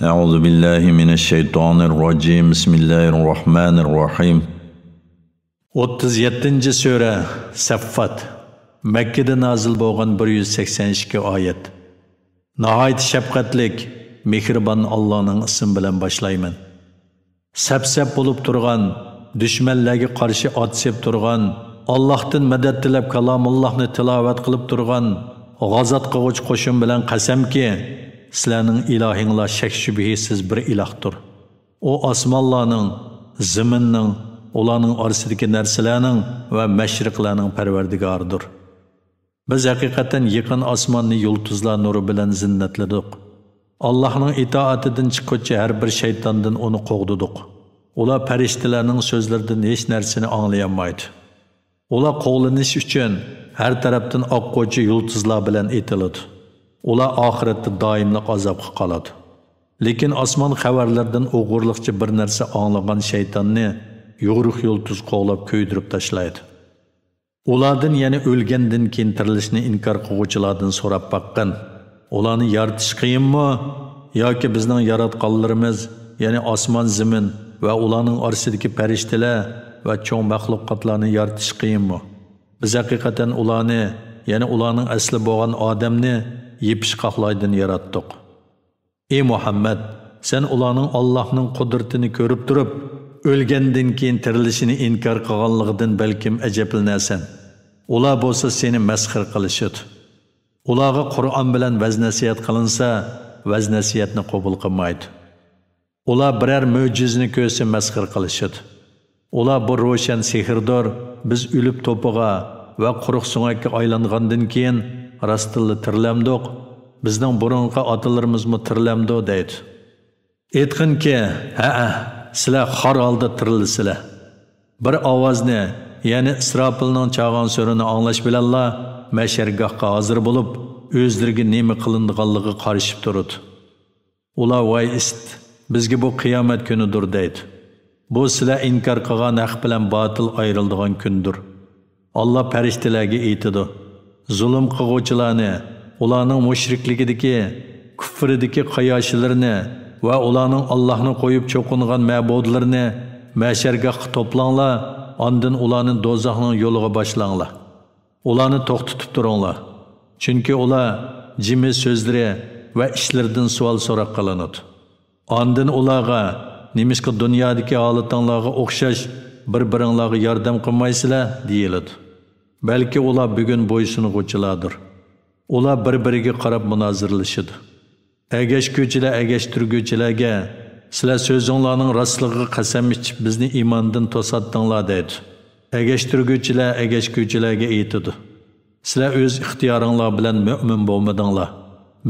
أعوذ بالله من الشيطان الرجيم بسم الله الرحمن الرحيم 37. Sure Saffat Mekke'de nazil bo'lgan 182 oyat. Nihayet şefqatlik, mehriban Allah'ın ismi bilan boshlayman. Sap-sap bo'lib turgan, düşmanlarga qarshi otsib turgan, Allohdan madad tilab kalomullohni tilovat qilib turgan, g'azot qiluvchi qo'shin bilan qasamki, sizlarning ilahinglar shak shubhisiz bir ilahdir. O osmonlarning, zaminning, ularning orasidagi narsalarning va mashriqlarning parvardigoridir. Biz haqiqatan yaqin osmonni yulduzlar nuri bilan zinnatladik. Allohning itoatidan chiquvchi har bir shaytondan uni qo'g'didik. Ular farishtalarning so'zlaridan hech narsani anglayolmaydi. Ular qo'g'lanish uchun har tarafdan oqquvchi yulduzlar bilan etiladi. Ular oxiratda doimlik azobga qoladi. Lekin osmon xabarlardan o'g'irliqcha bir narsa anglagan shaytonni yo'g'riq yulduz qo'g'lab ko'ydirib tashlaydi. Ulardan yana o'lgandan keyin tirilishni inkor qiluvchilardan so'rab baqqan. Ularni yaratish qiyinmi yoki bizning yaratganlarimiz, ya'ni osmon, zamin va ularning orasidagi farishtalar va cho'ng maxluqotlarni yaratish qiyinmi? Biz haqiqatan ularni, ya'ni ularning asli bo'lgan odamni yepishqoqlardan yaratdik. Ey Muhammad, sen ularning Allohning qudratini ko'rib turib, o'lgandan keyin tirilishini inkor qilganligidan balkim ajablanasan. Ular bo'lsa seni masxir qilishadi. Ularga Qur'on bilan vaz-nasihat qilinsa, vaz-nasihatni qabul qilmaydi. Ular biror mo'jizani ko'rsa masxir qilishadi. Ular bu ro'shan sehrdir, biz o'lib to'piga va quruq so'ngakka aylangandan keyin rastilla tirilamdiq, bizning burunqi otalarimizmi tirilamdi deydi. Aytqinki, ha, sizlar xor holda tirilisizlar. Bir ovozni, ya'ni Isrofilning chag'on so'rini anglash bilanla mashargohga hozir bo'lib, o'zlariga nima qilinganligi qarishib turadi. Ular voy ist, bizga bu qiyomat kunidir deydi. Bu sizlar inkor qilgan haq bilan botil ayriladigan kundir. Allah farishtalarga aytadi: zulm qiluvchilarni, ularning mushrikligidagi, kufridagi qayoshilarini va ularning Allohni qo'yib cho'qingan ma'budlarini mashargohga to'planglar, ondan ularni do'zaxning yo'liga boshlanglar. Ularni to'xtatib turinglar. Chunki ular jimi so'zlari va ishlaridan savol so'roq qilinadi. Ondan ularga nimishqa dunyodagi holatinglarga o'xshash bir-biringlarga yordam qilmaysizlar deyiladi. Belki ular bugun bo'ysunuvchilardir. Ular bir-biriga qarab munozirlashadi. Agashguvchilar agashtirguvchilarga sizlar so'zinglarning rostligiga qasam ichib bizni iymondan to'satdinglar deydi. Agashtirguvchilar agashguvchilarga aytadi: sizlar o'z ixtiyoringlar bilan mu'min bo'lmadinglar.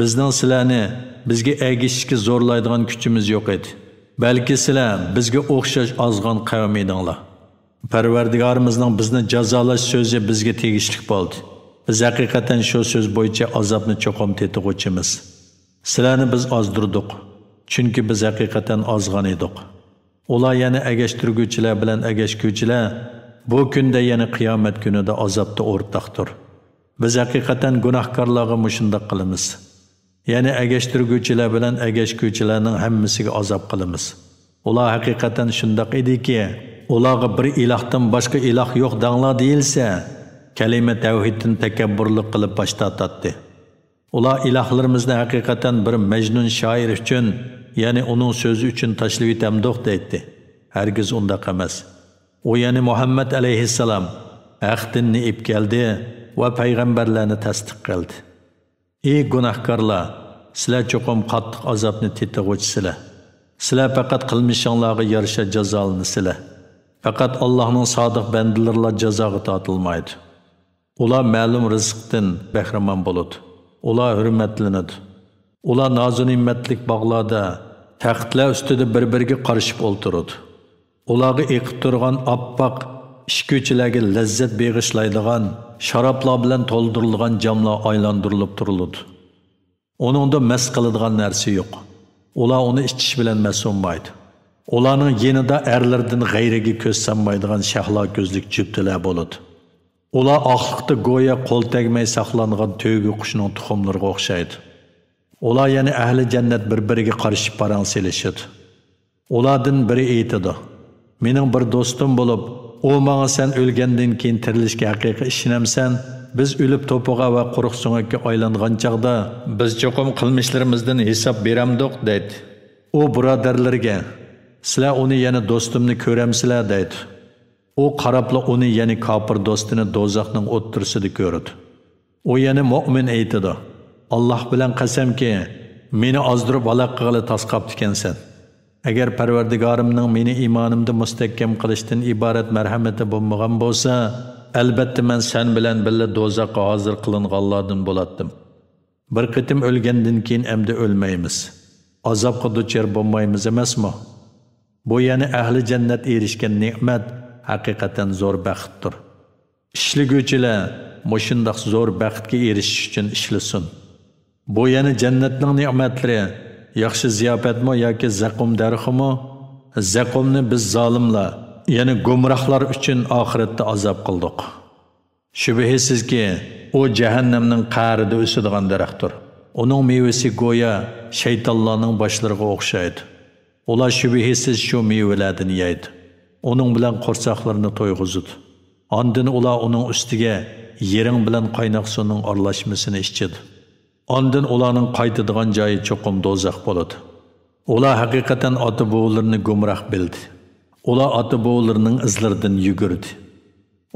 Bizning sizlarni bizga agishishga zo'rlaydigan kuchimiz yo'q edi. Balki sizlar bizga o'xshash ozg'on qavm edinglar. Parvardigorimizning bizni jazolash so'zi bizga tegishli bo'ldi. Biz haqiqatan shu so'z bo'yicha azobni cho'qim tetug'uchimiz. Sizlarni biz ozdirdik, chunki biz haqiqatan ozg'on edik. Ular yana agashtirguvchilar bilan agashguvchilar bu kunda yana qiyomat kunida azobda o'rtaqdir. Biz haqiqatan gunohkorlarga mushundoq qilamiz. Yani agashtirguvchilar bilan agashguvchilarning hammasiga azob qilamiz. Ular haqiqatan shundoq ediki, ularga bir ilahdan boshqa iloh yo'q danglar deyilsa, kalima tavhiddan takabburlik qilib bosh tortadi. Ular ilahlarimizni haqiqatan bir majnun shoir uchun, ya'ni uning so'zi uchun tashlab etamdiq deydi. Hargiz undaq emas. O ya'ni Muhammad alayhissalom haq dinni ib keldi va payg'ambarlarni tasdiq qildi. Ey gunohkorlar, sizlar cho'qim qattiq azobni tetag'uvchisizlar. Sizlar faqat qilmishinglarga yarasha jazolanasizlar. Faqat Allohning sodiq bandalari jazoga tortilmaydi. Ular ma'lum rizqdan bahramon bo'ladi. Ular hurmatlanadi. Ular noz-ne'matlik bog'larda, taxtlar ustida bir-biriga qarashib o'tiradi. Ularga eqib turgan oppoq ishko'chilarga lazzat beg'ishlaydigan sharoblar bilan to'ldirilgan jamlar aylantirilib turiladi. Uningda mas qiladigan narsa yo'q. Ular uni ichish bilan mas'ulmaydi. Ularning yenida erlardan g'ayriga ko'z sanmaydigan shahlo ko'zlik jubtilar bo'ladi. Ular oqliqda go'yo qo'l tegmay saqlangan to'yga qushning tuxumlariga o'xshaydi. Ular yana ahli jannat bir-biriga qarshi parang selishadi. Ulardan biri aytadi: "Mening bir do'stim bo'lib, u menga sen o'lgandan keyin tirilishga haqiqiy ishonamsan? Biz o'lib to'piga va quruq so'ngakka aylangan chaqda biz cho'qim qilmishlarimizdan hisob beramdiq" deydi. U birodarlarga: "Sizlar uni yana do'stimni ko'ramsizlar" deydi. U qarabla uni yani kafir do'stini do'zaxning o'ttirsida ko'rdi. U yana mu'min aytadi: "Alloh bilan qasamki, meni ozdirib halok qilg'ili tasqab ekansan. Agar Parvardigorimning meni iymonimda mustahkam qilishdan iborat marhamati bo'lmagan bo'lsa, albatta men sen bilan birga do'zaxga hozir qilinganlardan bo'lardim. Bir qitim o'lgandan keyin endi o'lmaymiz. Azobga duchor bo'lmaymiz emasmi?" Bu yana ahli jannat erishgan ne'mat haqiqatan zo'r baxtdir. Ishliguvchilar mushundoq zo'r baxtga erishish uchun ishlasin. Bu yana jannatning ne'matlari, yaxshi ziyofatmi yoki zaqum darximi? Zaqumni biz zolimlar, ya'ni gumrohlar uchun oxiratda azob qildik. Shubhisizki, u jahannamning qa'rida o'sadigan daraxtdir. Uning mevasi go'yo shaytonlarning boshlariga o'xshaydi. Ular shubhisiz shu mevalardan yeydi. Onun bilan qo'rsoqlarini to'yg'izdi. Ondan ular uning ustiga yering bilan qaynoq suvning aralashmasini ichdi. Ondan ularning qaytadigan joyi cho'qim do'zax bo'ladi. Ular haqiqatan ota-bovlarini gumroh bildi. Ular ota-bovlarining izlaridan yugurdi.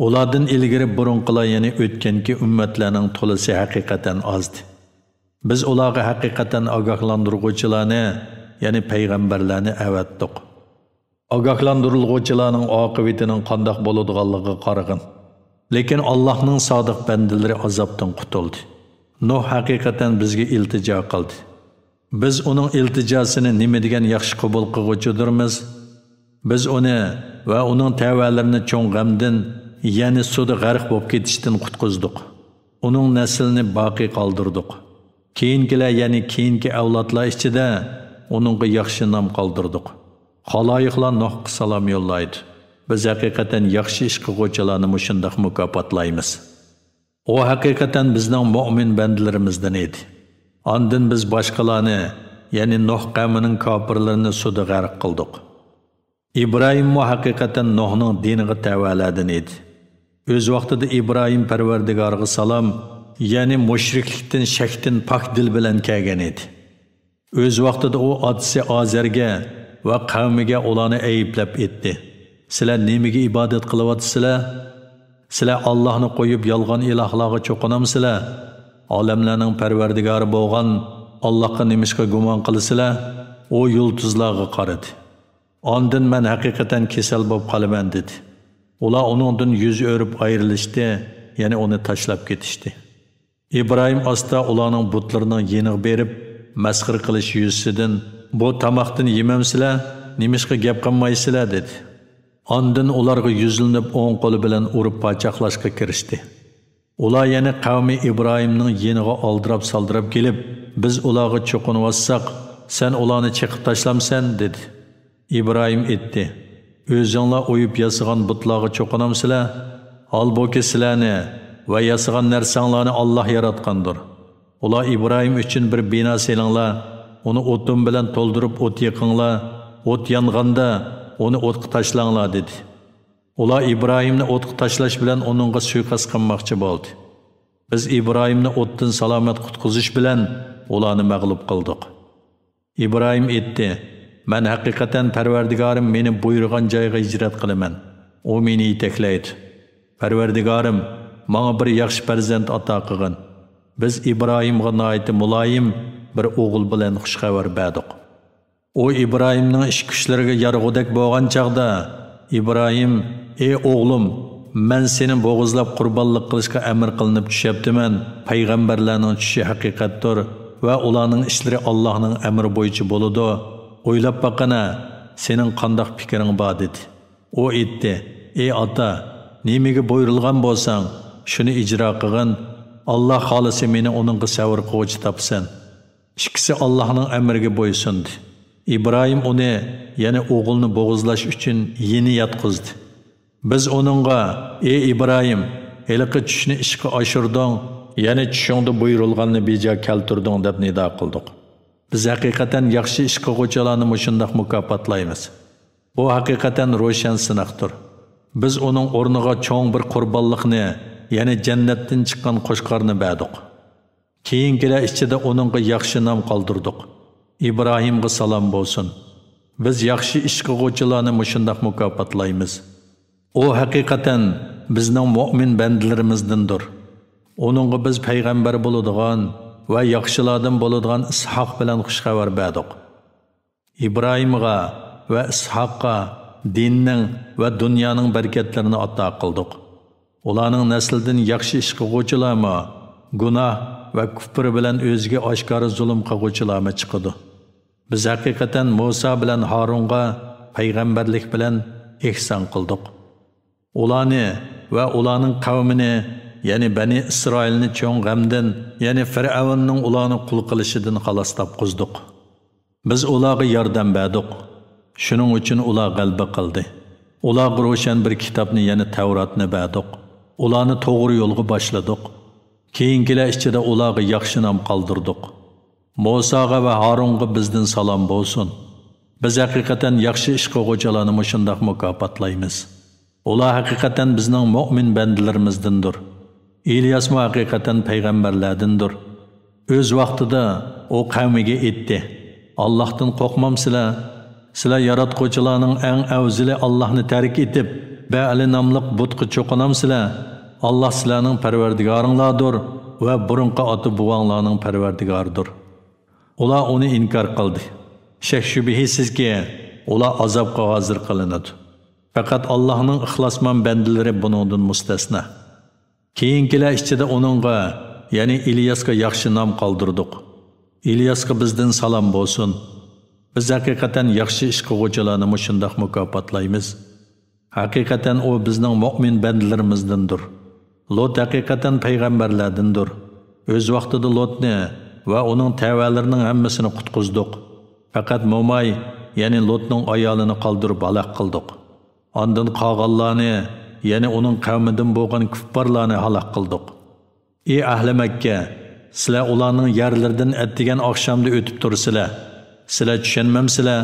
Ulardan ilgari burunqilar yana o'tganki ummatlarning to'lisi haqiqatan ozdi. Biz ularga haqiqatan ogohlantiruvchilarni, ya'ni payg'ambarlarni avatdik. Ogohlantiruvchilarning oqibatining qandoq bo'ladiganligiga qarag'in. Lekin Allohning sodiq bandalari azobdan qutuldi. Nuh haqiqatan bizga iltijo qildi. Biz uning iltijosini nima degan yaxshi qabul qiluvchidirmiz? Biz uni va uning tavallarini cho'ng g'amdan, ya'ni suvda g'arq bo'lib ketishdan qutqizdik. Uning naslini baqiy qoldirdik. Keyingilar, ya'ni keyingi avlodlar ichida uningga yaxshi nom qoldirdik. Xaloyiqlar Nuhga salom yo'llaydi. Biz haqiqatan yaxshi ish qiluvchilarni mushundoq mukofotlaymiz. O haqiqatan bizning mu'min bandalarimizdan edi. Ondan biz boshqalarni, ya'ni Nuh qavmining kofirlarini suvda g'arq qildik. İbrahim mu haqiqatan Nuhning diniga tavalladan edi. O'z vaqtida İbrahim Parvardigorga salom, ya'ni mushriklikdan, shakdan pok dil bilan kelgan edi. O'z vaqtida u otasi Azarga va qavmiga ularni ayblab etdi. Sizlar nimaga ibodat qilyapsizlar? Sizlar Allohni qo'yib yolg'on ilohlarga cho'qinamsizlar? Olamlarning Parvardigori bo'lgan Allohga nimishqa gumon qilasizlar? O yulduzlarga qaradi. Ondan men haqiqatan kasal bo'lib qolaman dedi. Ular uningdan yuz o'rib ayrilishdi, ya'ni uni tashlab ketishdi. İbrahim asta ularning butlarining yeniga berib, masxir qilish yuzidan, "Bu tamoqdan yemamsizlar, nimishqa gap qilmaysizlar" dedi. Ondan ularga yuzlanib o'ng qo'li bilan urib pachoqlashga kirishdi. Ular yana qavmi İbrahimning yeniga oldirab saldirab kelib, "Biz ularga cho'qinib sen ularni chiqib tashlamsan" dedi. İbrahim aytdi: "O'zinglar o'yib yasagan butlarga cho'qinamsizlar? Holbuki sizlarni va yasagan narsanglarni Alloh yaratgandir. Ular İbrahim uchun bir bino selinglar, uni o'tin bilan to'ldirib o't yiqinglar, o't yonganda uni o'tga tashlanglar" dedi. Ular İbrahimni o'tga tashlash bilan uningga suiqasd qilmoqchi bo'ldi. Biz İbrahimni o'tdan salomat qutqizish bilan ularni mag'lub qildik. İbrahim aytdi: "Men haqiqatan Parvardigorim meni buyurgan joyga hijrat qilaman. U meni yetaklaydi. Parvardigorim menga bir yaxshi farzand ato qilgin. Biz İbrahimga nihoyat muloyim bir o'g'il bilan xushxabar berdik." O İbrahimning ish kuchlariga yarg'udak bo'lgan chaqda İbrahim: "Ey o'g'lim, men seni bo'g'izlab qurbonlik qilishga amr qilinib tushyaptiman. Payg'ambarlarning tushi haqiqatdir va ularning ishlari Allohning amri bo'yicha bo'ladi. O'ylab baqana, sening qandoq fikring bor" dedi. U aytdi: "Ey ota, nimaga buyurilgan bo'lsang, shuni ijro qilgin. Alloh xolisi meni uningga savr qiluvchi topsan." Ikkisi Allohning amriga bo'ysundi. İbrahim uni, ya'ni o'g'ilni bo'g'izlash uchun yeni yotqizdi. Biz uningga: "Ey İbrahim, haliqi tushni ishga oshirding, ya'ni tushingda buyurilganni bejo keltirding" deb nido qildik. Biz haqiqatan yaxshi ish qiluvchilarni mushundaq mukofotlaymiz. Bu haqiqatan ro'shan sinoqdir. Biz uning o'rniga cho'ng bir qurbonlikni, ya'ni jannatdan chiqqan qo'shqarni berdik. Keyingilar ichida uningga yaxshi nom qoldirdik. İbrahimga salom bo'lsin. Biz yaxshi ish qiluvchilarni mushundaq mukofotlaymiz. O haqiqatan bizning mu'min bandalarimizdandir. Onunğa biz payg'ambar bo'ladigan va yaxshilardan bo'ladigan Ishoq bilan xushxabar berdik. İbrahimga va Ishoqqa dinning va dunyoning barakatlarini ato qildik. Ularning naslidan yaxshi ish qiluvchilarmi, gunoh va kufr bilan o'ziga oshkora zulm qiluvchilarmi chiqadi. Biz haqiqatan Musa bilan Harunga payg'ambarlik bilan ihson qildik. Ularni va ularning qavmini, ya'ni Bani Isroilni cho'ng g'amdan, ya'ni Fir'avnning ularni qul qilishidan xalos topqizdik. Biz ularga yordam berdik. Shuning uchun ular g'alaba qildi. Ularga ro'shan bir kitobni, ya'ni Tavratni berdik. Ularni to'g'ri yo'lga boshladik. Keyingilar ichida ularga yaxshi nom qoldirdik. Musaga va Harunga bizdan salom bo'lsin. Biz haqiqatan yaxshi ish qiluvchilarni mushundaq mukofotlaymiz. Ular haqiqatan bizning mu'min bandalarimizdandir. İlyas mu haqiqatan payg'ambarlardandir. O'z vaqtida o qavmiga aytdi: Allohdan qo'rqmamsizlar? Sizlar yaratquchilarning eng afzali Allohni tark etib, Ba'li nomli butga cho'qinamsizlar? Allah sizlarning parvardigoringlardir va burunqi ota-bovonglarning parvardigoridir. Ular uni inkor qildi. Shak shubhisizki, ular azobga hozir qilinadi. Faqat Allohning ixlosmand bandalari buningdan mustasno. Keyingilar ichida uningga, ya'ni İlyasga yaxshi nom qoldirdik. İlyasga bizdan salom bo'lsin. Biz haqiqatan yaxshi ish qiluvchilarni mushundaq mukofotlaymiz. Haqiqatan o bizning mu'min bandalarimizdandir. Lot haqiqatan payg'ambarlardandir. O'z vaqtida Lotni va uning tavalarining hammasini qutqizdik. Faqat Momay, ya'ni Lotning ayolini qoldirib halok qildik. Ondan qolganlarni, ya'ni uning qavmidan bo'lgan kuffarlarni halok qildik. Ey ahli Makka, sizlar ularning yerlaridan atdigan oqshomda o'tib tursizlar. Sizlar tushunmamsizlar?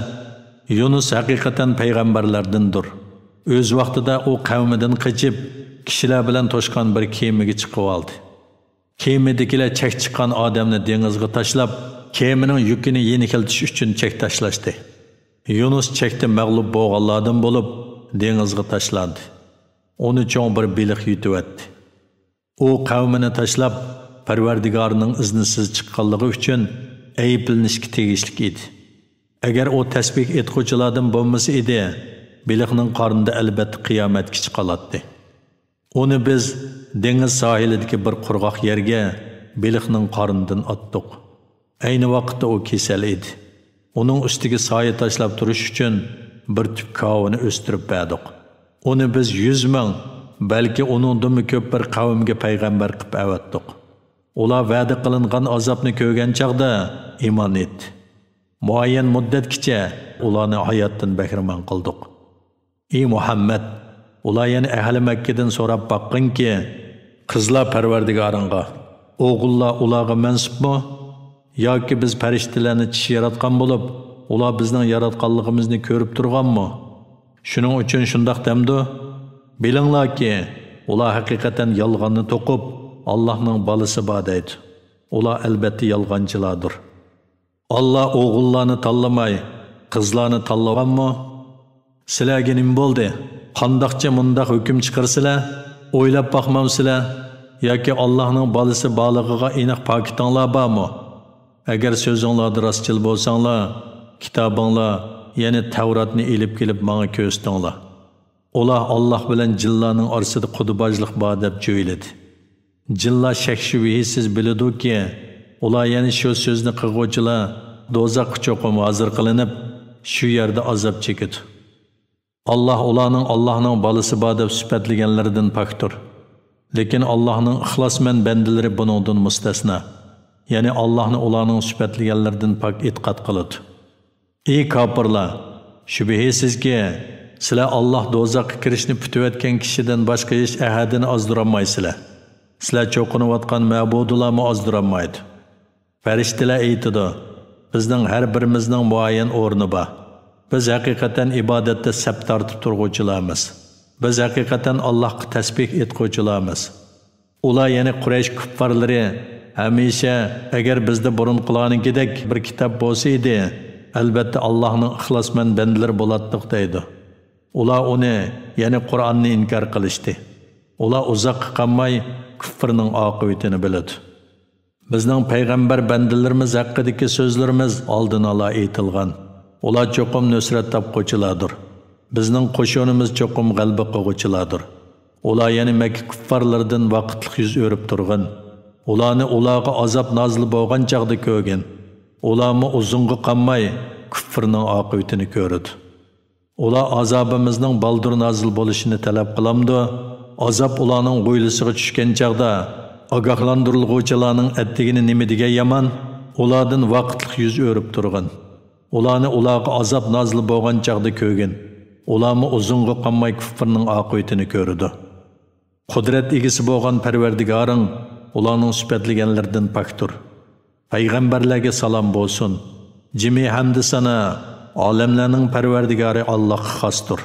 Yunus haqiqatan payg'ambarlardandir. O'z vaqtida o qavmidan qochib, kishilar bilan to'shqan bir kemaga chiqib oldi. Kemadagilar chak chiqqan odamni dengizga tashlab, kemaning yukini yengiltish uchun chak tashlashdi. Yunus chakda mag'lub bo'lganlardan bo'lib, dengizga tashlandi. Uni cho'ng bir baliq yutib o'tdi. O qavmini tashlab, Parvardigorning iznisiz chiqqanligi uchun ayblanishga tegishli edi. Agar o tasbih etuvchilardan bo'lmasa edi, baliqning qornida albatta qiyomatgacha qoladi. Uni biz dengiz sohilidagi bir qurg'oq yerga baliqning qornidan otdik. Ayni vaqtda o kasal edi. Uning ustiga soya tashlab turish uchun bir tüp kavini o'stirib berdik. Uni biz 100 ming, balki uningdan ko'p bir qavmga payg'ambar qilib avatdik. Ular va'da qilingan azobni ko'rgan chaqda iymon etdi. Muayyan muddatgacha ularni hayotdan bahramand qildik. Ey Muhammad, ular yana ahli Makkadan so'rab baqqinki, qizlar Parvardigoringga, o'g'illar ularga mansubmi? Yoki biz farishtalarni tish yaratgan bo'lib, ular bizning yaratganligimizni ko'rib turganmi? Shuning uchun shundoq demdi. Bilinglarki, ular haqiqatan yolg'onni to'qib, Allohning balasi bor deydi. Ular albatta yolg'onchilardir. Allah o'g'illarni tanlamay, qizlarni tanlaganmi? Sizlarga nima bo'ldi? Qandoqcha mundaq hukm chiqarsizlar? O'ylab boqmamsizlar? Yoki Allohning balasi borligiga aniq pakitinglar bormi? Agar so'zinglarda rostchil bo'lsanglar, kitobinglar, ya'ni Tavratni elib kelib menga ko'rsatinglar. Ular Alloh bilan jinlarning orasida qudubojlik bor deb jo'yladi. Jinlar shak shubhasiz biladi-ki, ular ya'ni shu so'zni qilguvchilar do'zaxga cho'qim hozir qilinib, shu yerda azob chekadi. Allah ularning Allohning balasi bor deb sifatlaganlaridan pokdir. Lekin Allohning ixlosmand bandalari buningdan mustasno. Ya'ni Allohni ularning sifatlaganlaridan pok e'tiqod qiladi. Ey kofirlar, shubhisizki, sizlar Alloh do'zaxga kirishni putayotgan kishidan boshqa hech ahadini ozdirolmaysizlar. Sizlar cho'qinayotgan ma'budlarni ozdirolmaydi. Farishtalar aytadi: bizning har birimizning muayyan o'rni bor. Biz haqiqatan ibodatda sap tortib turg'uvchilarmiz. Biz haqiqatan Allohga tasbih etguvchilarmiz. Ular yani Quraysh kuffarlari hamisha agar bizda burun qilganingidek bir kitob bo'lsa edi, albatta Allohning ixlosmand bandalari bo'lardik deydi. Ular uni, yani Qur'onni inkor qilishdi. Ular uzoqqa qolmay kufrning oqibatini biladi. Bizning payg'ambar bandalarimiz haqidagi so'zlarimiz oldin ola aytilgan. Ular cho'qim nusrat topquchilardir. Bizning qo'shinimiz cho'qim g'alaba qiluvchilardir. Ular yani Makka kuffarlaridan vaqtlik yuz o'rib turgan. Ularni ularga azob nozil bo'lgan chaqda ko'rgan. Ularmi uzunga qolmay kufrning oqibatini ko'rdi. Ular azobimizning baldur nozil bo'lishini talab qilamdi. Azob ularning qo'ylisiga tushgan chaqda ogohlantiriluvchilarning attigini nima degan yomon, ulardan vaqtlik yuz o'rib turgan. Ularni ularga azob nozil bo'lgan chaqda ko'rgan. Ularmi uzunga qolmay kufrning oqibatini ko'rdi. Qudrat egisi bo'lgan Parvardigoring ularning sifatlaganlaridan paktur. Payg'ambarlarga salom bo'lsin. Jimi hamd sana olamlarning Parvardigori Allohga xosdir.